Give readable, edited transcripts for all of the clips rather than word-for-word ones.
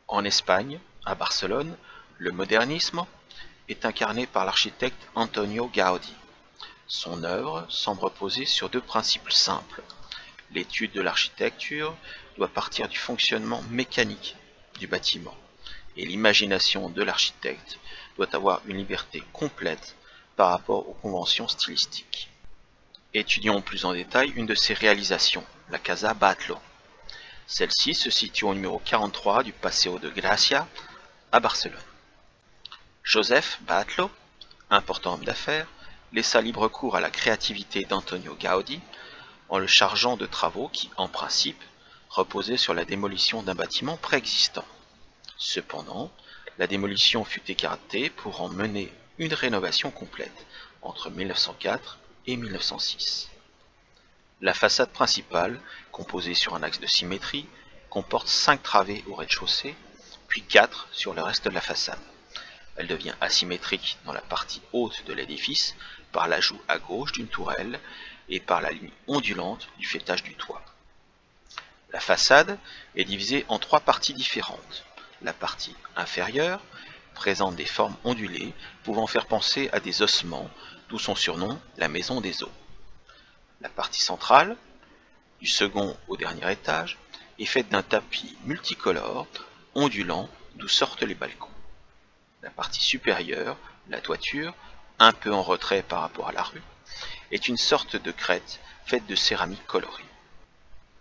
En Espagne, à Barcelone, le modernisme est incarné par l'architecte Antonio Gaudí. Son œuvre semble reposer sur deux principes simples. L'étude de l'architecture doit partir du fonctionnement mécanique du bâtiment, et l'imagination de l'architecte doit avoir une liberté complète par rapport aux conventions stylistiques. Étudions plus en détail une de ses réalisations, la Casa Batlló. Celle-ci se situe au numéro 43 du Paseo de Gracia à Barcelone. Josep Batlló, important homme d'affaires, laissa libre cours à la créativité d'Antonio Gaudí en le chargeant de travaux qui, en principe, reposaient sur la démolition d'un bâtiment préexistant. Cependant, la démolition fut écartée pour en mener une rénovation complète entre 1904 et 1906. La façade principale, composée sur un axe de symétrie, comporte 5 travées au rez-de-chaussée, puis 4 sur le reste de la façade. Elle devient asymétrique dans la partie haute de l'édifice par l'ajout à gauche d'une tourelle et par la ligne ondulante du faîtage du toit. La façade est divisée en 3 parties différentes. La partie inférieure présente des formes ondulées pouvant faire penser à des ossements, d'où son surnom, la maison des os. La partie centrale, du second au dernier étage, est faite d'un tapis multicolore, ondulant, d'où sortent les balcons. La partie supérieure, la toiture, un peu en retrait par rapport à la rue, est une sorte de crête faite de céramique colorée.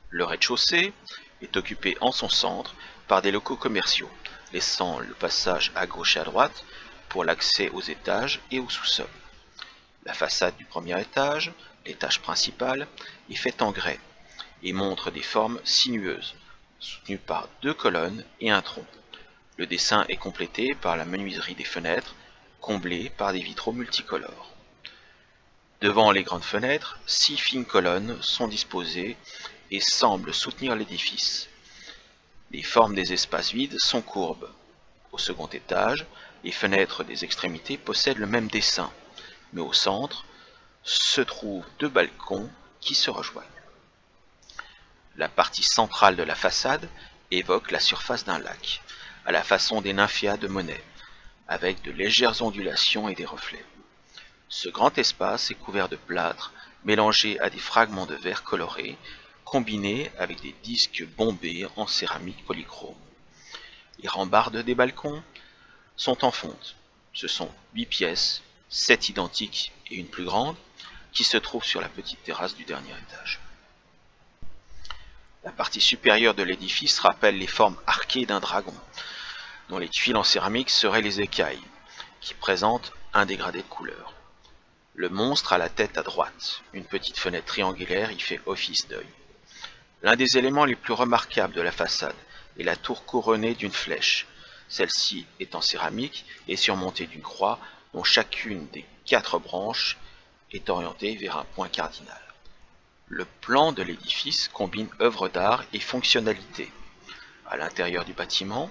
Le rez-de-chaussée est occupé en son centre par des locaux commerciaux, laissant le passage à gauche et à droite pour l'accès aux étages et au sous-sol. La façade du premier étage, l'étage principal, est faite en grès et montre des formes sinueuses, soutenues par 2 colonnes et un tronc. Le dessin est complété par la menuiserie des fenêtres, comblée par des vitraux multicolores. Devant les grandes fenêtres, 6 fines colonnes sont disposées et semblent soutenir l'édifice. Les formes des espaces vides sont courbes. Au second étage, les fenêtres des extrémités possèdent le même dessin, mais au centre se trouvent 2 balcons qui se rejoignent. La partie centrale de la façade évoque la surface d'un lac, à la façon des nymphéas de Monet, avec de légères ondulations et des reflets. Ce grand espace est couvert de plâtre mélangé à des fragments de verre colorés, combinés avec des disques bombés en céramique polychrome. Les rambardes des balcons sont en fonte. Ce sont 8 pièces, 7 identiques et une plus grande, qui se trouvent sur la petite terrasse du dernier étage. La partie supérieure de l'édifice rappelle les formes arquées d'un dragon, dont les tuiles en céramique seraient les écailles, qui présentent un dégradé de couleur. Le monstre a la tête à droite, une petite fenêtre triangulaire y fait office d'œil. L'un des éléments les plus remarquables de la façade est la tour couronnée d'une flèche. Celle-ci est en céramique et surmontée d'une croix dont chacune des 4 branches est orientée vers un point cardinal. Le plan de l'édifice combine œuvre d'art et fonctionnalité. À l'intérieur du bâtiment,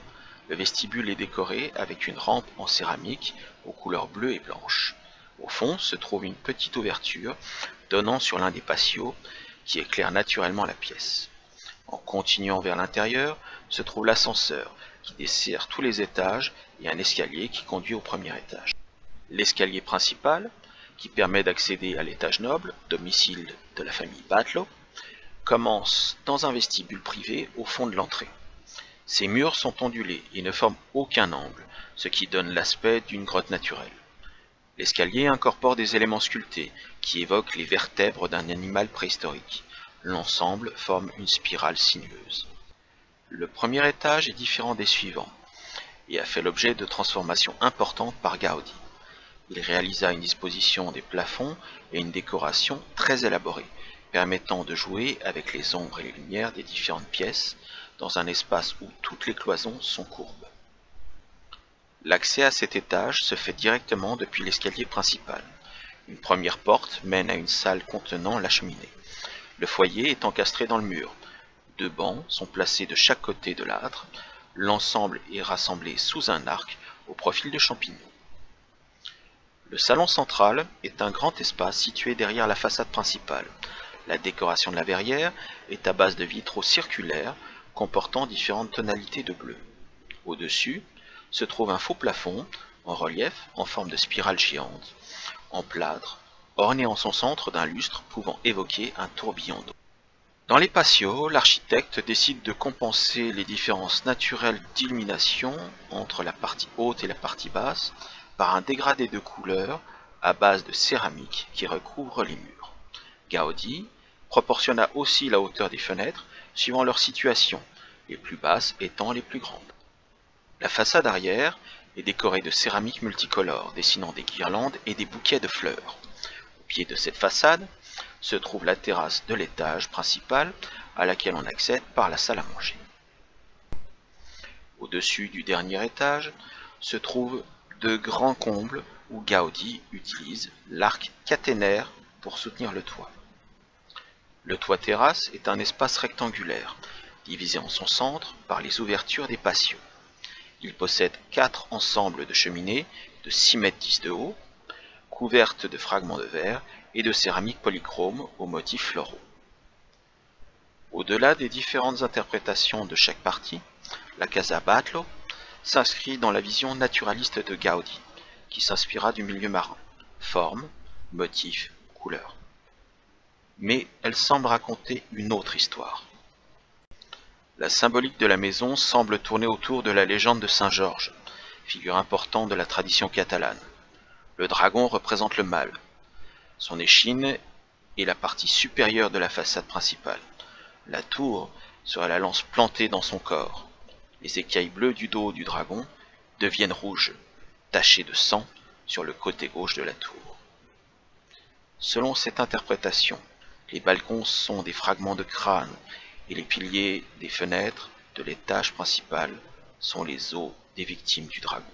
le vestibule est décoré avec une rampe en céramique aux couleurs bleues et blanches. Au fond se trouve une petite ouverture donnant sur l'un des patios qui éclaire naturellement la pièce. En continuant vers l'intérieur se trouve l'ascenseur qui dessert tous les étages et un escalier qui conduit au premier étage. L'escalier principal, qui permet d'accéder à l'étage noble, domicile de la famille Batlló, commence dans un vestibule privé au fond de l'entrée. Ses murs sont ondulés et ne forment aucun angle, ce qui donne l'aspect d'une grotte naturelle. L'escalier incorpore des éléments sculptés qui évoquent les vertèbres d'un animal préhistorique. L'ensemble forme une spirale sinueuse. Le premier étage est différent des suivants et a fait l'objet de transformations importantes par Gaudí. Il réalisa une disposition des plafonds et une décoration très élaborée, permettant de jouer avec les ombres et les lumières des différentes pièces dans un espace où toutes les cloisons sont courbes. L'accès à cet étage se fait directement depuis l'escalier principal. Une première porte mène à une salle contenant la cheminée. Le foyer est encastré dans le mur. 2 bancs sont placés de chaque côté de l'âtre. L'ensemble est rassemblé sous un arc au profil de champignon. Le salon central est un grand espace situé derrière la façade principale. La décoration de la verrière est à base de vitraux circulaires comportant différentes tonalités de bleu. Au-dessus se trouve un faux plafond en relief en forme de spirale géante, en plâtre, orné en son centre d'un lustre pouvant évoquer un tourbillon d'eau. Dans les patios, l'architecte décide de compenser les différences naturelles d'illumination entre la partie haute et la partie basse par un dégradé de couleurs à base de céramique qui recouvre les murs. Gaudi proportionna aussi la hauteur des fenêtres suivant leur situation, les plus basses étant les plus grandes. La façade arrière est décorée de céramique multicolore, dessinant des guirlandes et des bouquets de fleurs. Au pied de cette façade se trouve la terrasse de l'étage principal à laquelle on accède par la salle à manger. Au-dessus du dernier étage se trouvent de grands combles où Gaudi utilise l'arc caténaire pour soutenir le toit. Le toit terrasse est un espace rectangulaire, divisé en son centre par les ouvertures des patios. Il possède 4 ensembles de cheminées de 6,10 m de haut, couvertes de fragments de verre et de céramique polychrome aux motifs floraux. Au-delà des différentes interprétations de chaque partie, la Casa Batlló s'inscrit dans la vision naturaliste de Gaudi, qui s'inspira du milieu marin, forme, motifs, couleurs. Mais elle semble raconter une autre histoire. La symbolique de la maison semble tourner autour de la légende de Saint Georges, figure importante de la tradition catalane. Le dragon représente le mal. Son échine est la partie supérieure de la façade principale. La tour serait la lance plantée dans son corps. Les écailles bleues du dos du dragon deviennent rouges, tachées de sang sur le côté gauche de la tour. Selon cette interprétation, les balcons sont des fragments de crâne et les piliers des fenêtres de l'étage principal sont les os des victimes du dragon.